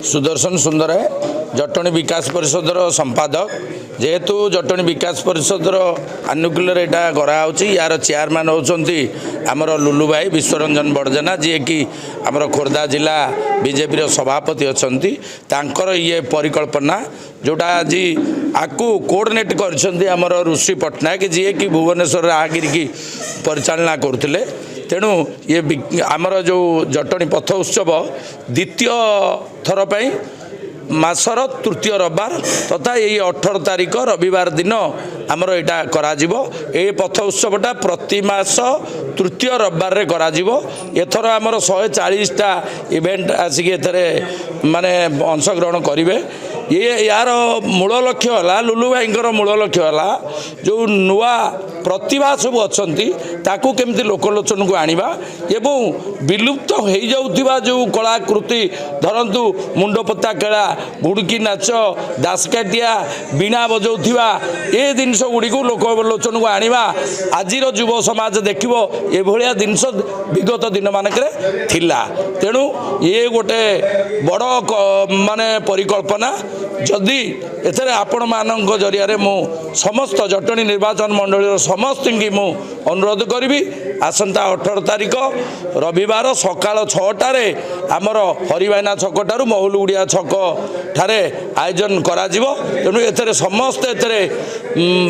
सुदर्शन सुंदर जटणी विकास परिषदर संपादक जेहेतु जटणी विकास परिषदर आनुकूल्य यहाँ कराऊँ यार चेयरमैन होती आमर लुलु भाई विश्वरंजन बड़जेना जी कि आमर खोर्धा जिला बीजेपी सभापति अच्छा ये परिकल्पना जोटा आज आपको कोऑर्डिनेट कर ऋषि पट्टनायक जी कि भुवनेश्वर आगिर की परिचालना करते तेणु ये आमर जो जटणी पथ उत्सव द्वितीय थर पर मासर तृतीय रविवार तथा यही 18 तारिख रविवार दिन आमर यहाँ करा पथ उत्सवटा प्रति मास तृतीय रविवार करा एथर आमर 140टा इवेंट आसिक माने अंशग्रहण करेंगे ये यार मूल लक्ष्य है लुलु भाई मूल लक्ष्य है जो नुआ प्रतिभा सब अच्छा ताकू केमती लोकलोचन को आनिबा एवं विलुप्त हो जाउथिबा जो कलाकृति धरंतु मुंडपता केला घुड़की नाच दासकाटिया बीणा बजाउथिबा ए जिनस गुड़ी को लोकलोचन को आनिबा आजिर युव समाज देखिबो ए भलिया जिनस विगत दिन मानकरे थिला तेणु ये गोटे बड़ माने परिकल्पना जदि एथरे आपण मानक जरिया मु समस्त जटणी निर्वाचन मंडल समस्त की मु अनुरोध करी आसंता 18 तारिख रविवार सकाल 6टारे आमर हरिवाइना छक ठारू महुलुगुड़िया छक ठारे आयोजन करा तेणु एथरे समस्त एथरे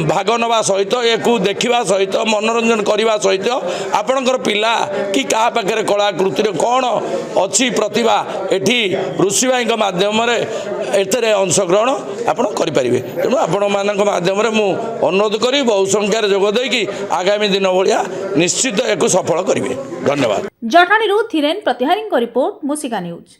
भाग नवा सहित एक देखा सहित मनोरंजन करने सहित आपणकर पिला कि क्या पाखे कलाकृति कौन अच्छी प्रतिभा एठी ऋषि भाई माध्यम एथरे अंशग्रहण आपण करें तेणु आपण मान माध्यम मु अनुरोध करी बहु संख्यार जोगदे कि आगामी दिन भाया निश्चित एक सफल करेंगे। धन्यवाद। जटणी धीरेन प्रतिहारी रिपोर्ट मुसिका न्यूज।